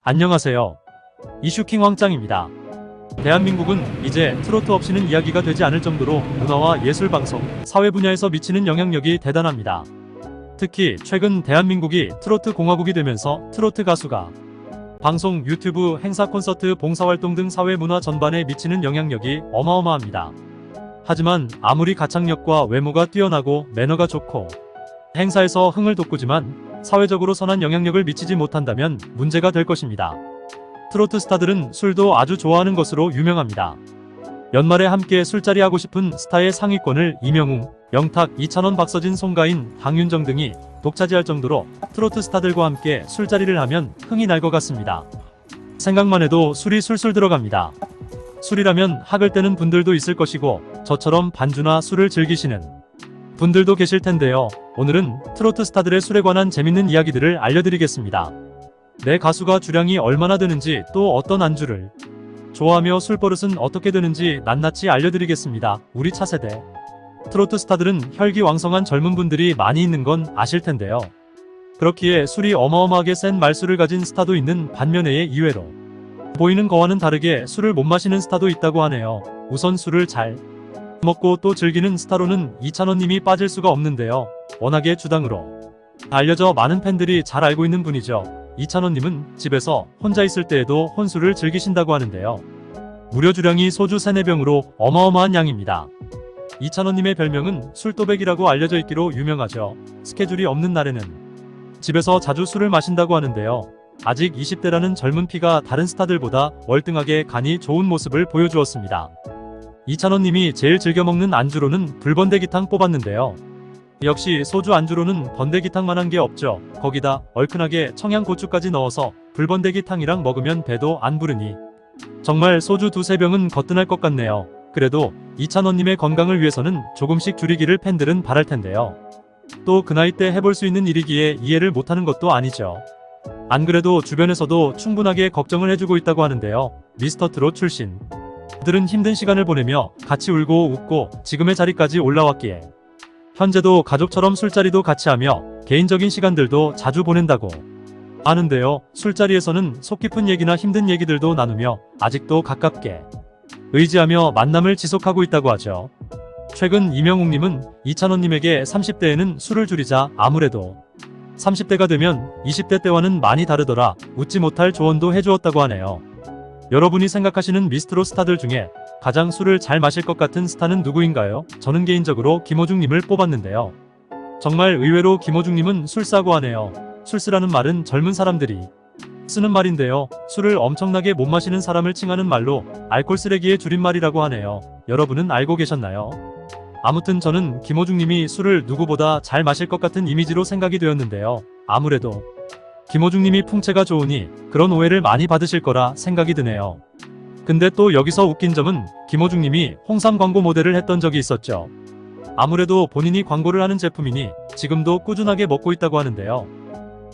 안녕하세요. 이슈킹 왕짱입니다. 대한민국은 이제 트로트 없이는 이야기가 되지 않을 정도로 문화와 예술 방송, 사회 분야에서 미치는 영향력이 대단합니다. 특히 최근 대한민국이 트로트 공화국이 되면서 트로트 가수가 방송, 유튜브, 행사, 콘서트, 봉사활동 등 사회 문화 전반에 미치는 영향력이 어마어마합니다. 하지만 아무리 가창력과 외모가 뛰어나고 매너가 좋고 행사에서 흥을 돋구지만 사회적으로 선한 영향력을 미치지 못한다면 문제가 될 것입니다. 트로트 스타들은 술도 아주 좋아하는 것으로 유명합니다. 연말에 함께 술자리 하고 싶은 스타의 상위권을 이명웅, 영탁, 이찬원, 박서진, 송가인, 강윤정 등이 독차지할 정도로 트로트 스타들과 함께 술자리를 하면 흥이 날 것 같습니다. 생각만 해도 술이 술술 들어갑니다. 술이라면 학을 떼는 분들도 있을 것이고 저처럼 반주나 술을 즐기시는 분들도 계실 텐데요. 오늘은 트로트 스타들의 술에 관한 재밌는 이야기들을 알려드리겠습니다. 내 가수가 주량이 얼마나 되는지, 또 어떤 안주를 좋아하며 술버릇은 어떻게 되는지 낱낱이 알려드리겠습니다. 우리 차세대 트로트 스타들은 혈기왕성한 젊은 분들이 많이 있는 건 아실 텐데요. 그렇기에 술이 어마어마하게 센 말수를 가진 스타도 있는 반면에 이외로 보이는 거와는 다르게 술을 못 마시는 스타도 있다고 하네요. 우선 술을 잘 먹고 또 즐기는 스타로는 이찬원님이 빠질 수가 없는데요. 워낙에 주당으로 알려져 많은 팬들이 잘 알고 있는 분이죠. 이찬원님은 집에서 혼자 있을 때에도 혼술을 즐기신다고 하는데요. 무려 주량이 소주 3-4병으로 어마어마한 양입니다. 이찬원님의 별명은 술도백이라고 알려져 있기로 유명하죠. 스케줄이 없는 날에는 집에서 자주 술을 마신다고 하는데요. 아직 20대라는 젊은 피가 다른 스타들보다 월등하게 간이 좋은 모습을 보여주었습니다. 이찬원님이 제일 즐겨 먹는 안주로는 불번대기탕 뽑았는데요. 역시 소주 안주로는 번데기탕만한 게 없죠. 거기다 얼큰하게 청양고추까지 넣어서 불번데기탕이랑 먹으면 배도 안 부르니 정말 소주 2-3병은 거뜬할 것 같네요. 그래도 이찬원님의 건강을 위해서는 조금씩 줄이기를 팬들은 바랄 텐데요. 또 그 나이 때 해볼 수 있는 일이기에 이해를 못하는 것도 아니죠. 안 그래도 주변에서도 충분하게 걱정을 해주고 있다고 하는데요. 미스터트롯 출신 들은 힘든 시간을 보내며 같이 울고 웃고 지금의 자리까지 올라왔기에 현재도 가족처럼 술자리도 같이 하며 개인적인 시간들도 자주 보낸다고 하는데요. 술자리에서는 속 깊은 얘기나 힘든 얘기들도 나누며 아직도 가깝게 의지하며 만남을 지속하고 있다고 하죠. 최근 이명웅님은 이찬원님에게 30대에는 술을 줄이자, 아무래도 30대가 되면 20대 때와는 많이 다르더라, 웃지 못할 조언도 해주었다고 하네요. 여러분이 생각하시는 미스트롯 스타들 중에 가장 술을 잘 마실 것 같은 스타는 누구인가요? 저는 개인적으로 김호중님을 뽑았는데요. 정말 의외로 김호중님은 술사고 하네요. 술쓰라는 말은 젊은 사람들이 쓰는 말인데요. 술을 엄청나게 못 마시는 사람을 칭하는 말로 알콜 쓰레기의 줄임말이라고 하네요. 여러분은 알고 계셨나요? 아무튼 저는 김호중님이 술을 누구보다 잘 마실 것 같은 이미지로 생각이 되었는데요. 아무래도 김호중님이 풍채가 좋으니 그런 오해를 많이 받으실 거라 생각이 드네요. 근데 또 여기서 웃긴 점은 김호중님이 홍삼 광고 모델을 했던 적이 있었죠. 아무래도 본인이 광고를 하는 제품이니 지금도 꾸준하게 먹고 있다고 하는데요.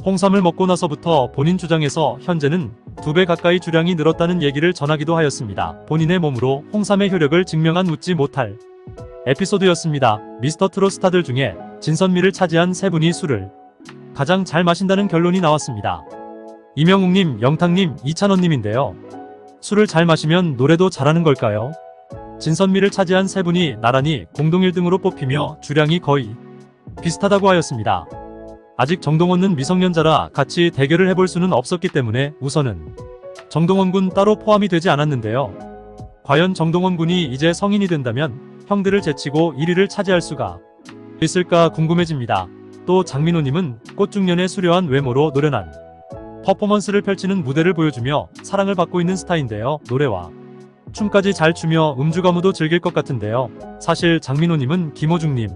홍삼을 먹고 나서부터 본인 주장에서 현재는 2배 가까이 주량이 늘었다는 얘기를 전하기도 하였습니다. 본인의 몸으로 홍삼의 효력을 증명한 웃지 못할 에피소드였습니다. 미스터트롯 스타들 중에 진선미를 차지한 3분이 술을 가장 잘 마신다는 결론이 나왔습니다. 이명웅님, 영탁님, 이찬원님인데요. 술을 잘 마시면 노래도 잘하는 걸까요? 진선미를 차지한 3분이 나란히 공동 1등으로 뽑히며 주량이 거의 비슷하다고 하였습니다. 아직 정동원은 미성년자라 같이 대결을 해볼 수는 없었기 때문에 우선은 정동원 군 따로 포함이 되지 않았는데요. 과연 정동원 군이 이제 성인이 된다면 형들을 제치고 1위를 차지할 수가 있을까 궁금해집니다. 또 장민호님은 꽃중년의 수려한 외모로 노련한 퍼포먼스를 펼치는 무대를 보여주며 사랑을 받고 있는 스타인데요. 노래와 춤까지 잘 추며 음주가무도 즐길 것 같은데요. 사실 장민호님은 김호중님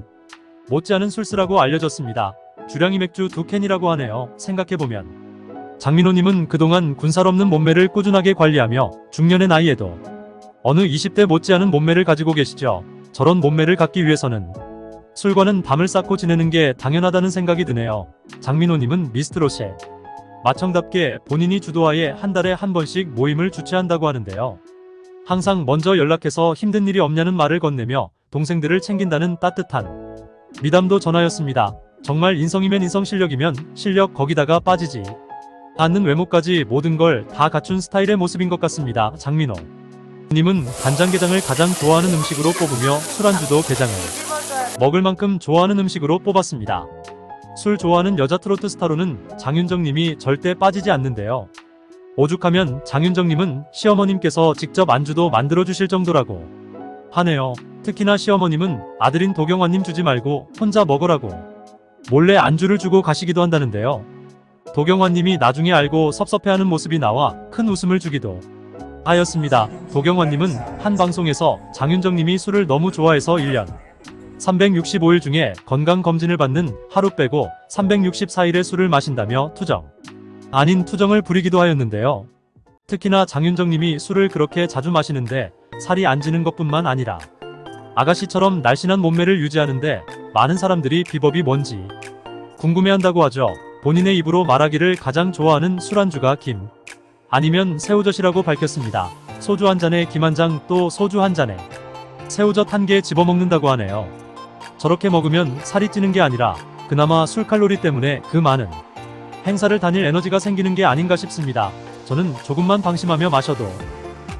못지않은 술쓰라고 알려졌습니다. 주량이 맥주 2캔이라고 하네요. 생각해보면 장민호님은 그동안 군살 없는 몸매를 꾸준하게 관리하며 중년의 나이에도 어느 20대 못지않은 몸매를 가지고 계시죠. 저런 몸매를 갖기 위해서는 술과는 담을 쌓고 지내는 게 당연하다는 생각이 드네요. 장민호님은 미스트롯에 마청답게 본인이 주도하에 한 달에 한 번씩 모임을 주최한다고 하는데요. 항상 먼저 연락해서 힘든 일이 없냐는 말을 건네며 동생들을 챙긴다는 따뜻한 미담도 전하였습니다. 정말 인성이면 인성, 실력이면 실력, 거기다가 빠지지 앉는 외모까지 모든 걸 다 갖춘 스타일의 모습인 것 같습니다. 장민호 님은 간장게장을 가장 좋아하는 음식으로 뽑으며 술안주도 게장을 먹을 만큼 좋아하는 음식으로 뽑았습니다. 술 좋아하는 여자 트로트 스타로는 장윤정 님이 절대 빠지지 않는데요. 오죽하면 장윤정 님은 시어머님께서 직접 안주도 만들어 주실 정도라고 하네요. 특히나 시어머님은 아들인 도경환 님 주지 말고 혼자 먹으라고 몰래 안주를 주고 가시기도 한다는데요. 도경환 님이 나중에 알고 섭섭해하는 모습이 나와 큰 웃음을 주기도 하였습니다. 도경환 님은 한 방송에서 장윤정 님이 술을 너무 좋아해서 1년 365일 중에 건강검진을 받는 하루 빼고 364일의 술을 마신다며 투정 아닌 투정을 부리기도 하였는데요. 특히나 장윤정 님이 술을 그렇게 자주 마시는데 살이 안 찌는 것뿐만 아니라 아가씨처럼 날씬한 몸매를 유지하는데 많은 사람들이 비법이 뭔지 궁금해한다고 하죠. 본인의 입으로 말하기를 가장 좋아하는 술안주가 김 아니면 새우젓이라고 밝혔습니다. 소주 한 잔에 김 한 장 또 소주 한 잔에 새우젓 한 개 집어먹는다고 하네요. 저렇게 먹으면 살이 찌는 게 아니라 그나마 술 칼로리 때문에 그 많은 행사를 다닐 에너지가 생기는 게 아닌가 싶습니다. 저는 조금만 방심하며 마셔도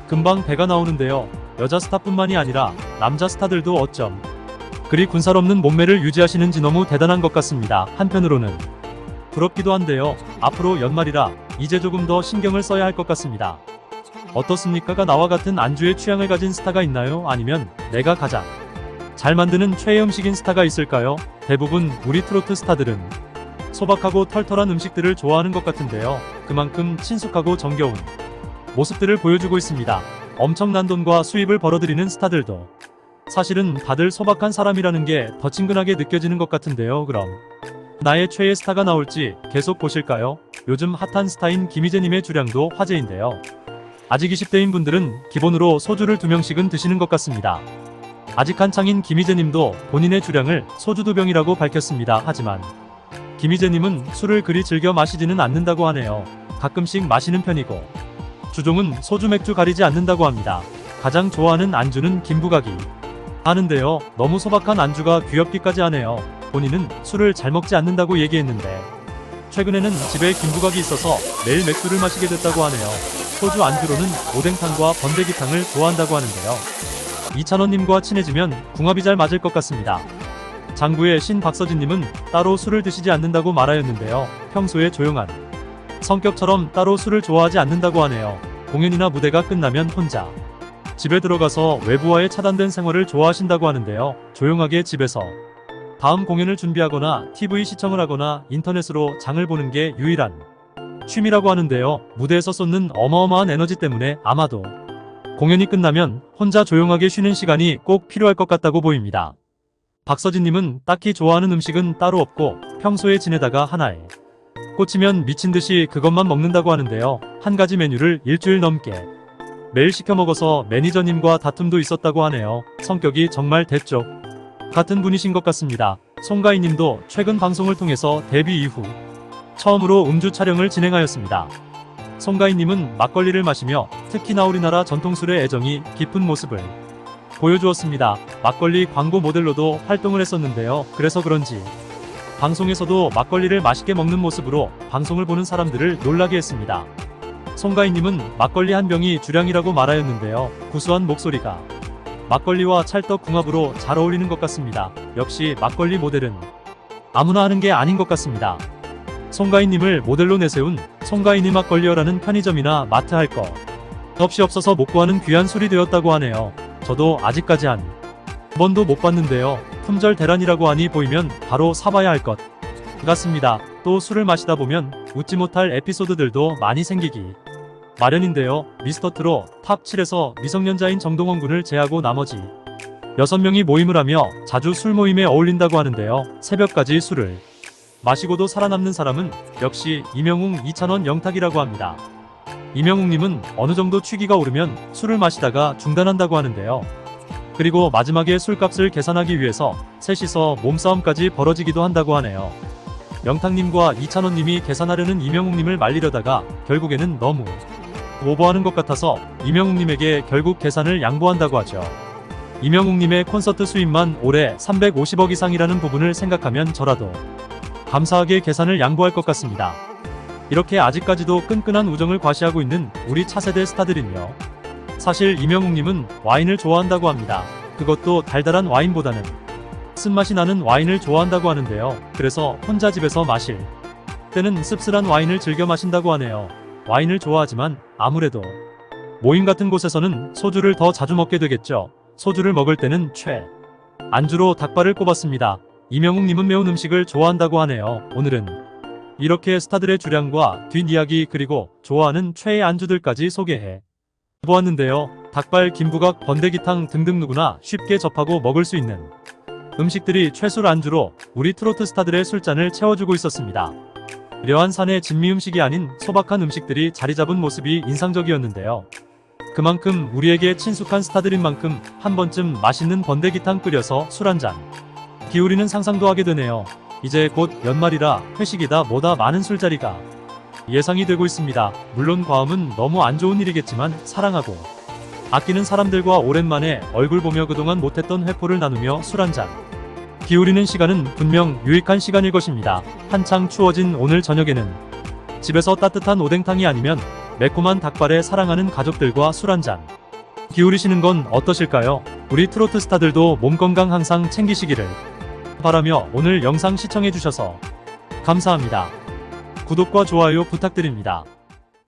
금방 배가 나오는데요. 여자 스타뿐만이 아니라 남자 스타들도 어쩜 그리 군살 없는 몸매를 유지하시는지 너무 대단한 것 같습니다. 한편으로는 부럽기도 한데요. 앞으로 연말이라 이제 조금 더 신경을 써야 할 것 같습니다. 어떻습니까? 나와 같은 안주의 취향을 가진 스타가 있나요? 아니면 내가 가장 잘 만드는 최애 음식인 스타가 있을까요? 대부분 우리 트로트 스타들은 소박하고 털털한 음식들을 좋아하는 것 같은데요. 그만큼 친숙하고 정겨운 모습들을 보여주고 있습니다. 엄청난 돈과 수입을 벌어들이는 스타들도 사실은 다들 소박한 사람이라는 게 더 친근하게 느껴지는 것 같은데요. 그럼 나의 최애 스타가 나올지 계속 보실까요? 요즘 핫한 스타인 김희재님의 주량도 화제인데요. 아직 20대인 분들은 기본으로 소주를 2명씩은 드시는 것 같습니다. 아직 한창인 김희재님도 본인의 주량을 소주 2병이라고 밝혔습니다. 하지만 김희재님은 술을 그리 즐겨 마시지는 않는다고 하네요. 가끔씩 마시는 편이고 주종은 소주 맥주 가리지 않는다고 합니다. 가장 좋아하는 안주는 김부각이 하는데요. 너무 소박한 안주가 귀엽기까지 하네요. 본인은 술을 잘 먹지 않는다고 얘기했는데 최근에는 집에 김부각이 있어서 매일 맥주를 마시게 됐다고 하네요. 소주 안주로는 오뎅탕과 번데기탕을 좋아한다고 하는데요. 이찬원님과 친해지면 궁합이 잘 맞을 것 같습니다. 장구의 신박서진님은 따로 술을 드시지 않는다고 말하였는데요. 평소에 조용한 성격처럼 따로 술을 좋아하지 않는다고 하네요. 공연이나 무대가 끝나면 혼자 집에 들어가서 외부와의 차단된 생활을 좋아하신다고 하는데요. 조용하게 집에서 다음 공연을 준비하거나 TV 시청을 하거나 인터넷으로 장을 보는 게 유일한 취미라고 하는데요. 무대에서 쏟는 어마어마한 에너지 때문에 아마도 공연이 끝나면 혼자 조용하게 쉬는 시간이 꼭 필요할 것 같다고 보입니다. 박서진님은 딱히 좋아하는 음식은 따로 없고 평소에 지내다가 하나에 꽂히면 미친듯이 그것만 먹는다고 하는데요. 한 가지 메뉴를 일주일 넘게 매일 시켜 먹어서 매니저님과 다툼도 있었다고 하네요. 성격이 정말 대쪽 같은 분이신 것 같습니다. 송가인님도 최근 방송을 통해서 데뷔 이후 처음으로 음주 촬영을 진행하였습니다. 송가인님은 막걸리를 마시며 특히나 우리나라 전통술의 애정이 깊은 모습을 보여주었습니다. 막걸리 광고 모델로도 활동을 했었는데요. 그래서 그런지 방송에서도 막걸리를 맛있게 먹는 모습으로 방송을 보는 사람들을 놀라게 했습니다. 송가인님은 막걸리 한 병이 주량이라고 말하였는데요. 구수한 목소리가 막걸리와 찰떡 궁합으로 잘 어울리는 것 같습니다. 역시 막걸리 모델은 아무나 하는 게 아닌 것 같습니다. 송가인님을 모델로 내세운 송가인이 막걸리어라는 편의점이나 마트 할 것 없이 없어서 못 구하는 귀한 술이 되었다고 하네요. 저도 아직까지 한 번도 못 봤는데요. 품절 대란이라고 하니 보이면 바로 사봐야 할 것 같습니다. 또 술을 마시다 보면 웃지 못할 에피소드들도 많이 생기기 마련인데요. 미스터트롯 탑7에서 미성년자인 정동원 군을 제하고 나머지 6명이 모임을 하며 자주 술 모임에 어울린다고 하는데요. 새벽까지 술을 마시고도 살아남는 사람은 역시 이명웅, 이찬원, 영탁이라고 합니다. 이명웅님은 어느 정도 취기가 오르면 술을 마시다가 중단한다고 하는데요. 그리고 마지막에 술값을 계산하기 위해서 셋이서 몸싸움까지 벌어지기도 한다고 하네요. 영탁님과 이찬원님이 계산하려는 이명웅님을 말리려다가 결국에는 너무 오버하는 것 같아서 이명웅님에게 결국 계산을 양보한다고 하죠. 이명웅님의 콘서트 수입만 올해 350억 이상이라는 부분을 생각하면 저라도 감사하게 계산을 양보할 것 같습니다. 이렇게 아직까지도 끈끈한 우정을 과시하고 있는 우리 차세대 스타들은요. 사실 이명웅님은 와인을 좋아한다고 합니다. 그것도 달달한 와인보다는 쓴맛이 나는 와인을 좋아한다고 하는데요. 그래서 혼자 집에서 마실 때는 씁쓸한 와인을 즐겨 마신다고 하네요. 와인을 좋아하지만 아무래도 모임 같은 곳에서는 소주를 더 자주 먹게 되겠죠. 소주를 먹을 때는 안주로 닭발을 꼽았습니다. 이명웅님은 매운 음식을 좋아한다고 하네요. 오늘은 이렇게 스타들의 주량과 뒷이야기 그리고 좋아하는 최애 안주들까지 소개해 보았는데요. 닭발, 김부각, 번데기탕 등등 누구나 쉽게 접하고 먹을 수 있는 음식들이 최술 안주로 우리 트로트 스타들의 술잔을 채워주고 있었습니다. 려한 산의 진미 음식이 아닌 소박한 음식들이 자리 잡은 모습이 인상적이었는데요. 그만큼 우리에게 친숙한 스타들인 만큼 한 번쯤 맛있는 번데기탕 끓여서 술 한잔 기울이는 상상도 하게 되네요. 이제 곧 연말이라 회식이다 뭐다 많은 술자리가 예상이 되고 있습니다. 물론 과음은 너무 안 좋은 일이겠지만 사랑하고 아끼는 사람들과 오랜만에 얼굴 보며 그동안 못했던 회포를 나누며 술 한잔 기울이는 시간은 분명 유익한 시간일 것입니다. 한창 추워진 오늘 저녁에는 집에서 따뜻한 오뎅탕이 아니면 매콤한 닭발에 사랑하는 가족들과 술 한잔 기울이시는 건 어떠실까요? 우리 트로트 스타들도 몸 건강 항상 챙기시기를 바라며 오늘 영상 시청해주셔서 감사합니다. 구독과 좋아요 부탁드립니다.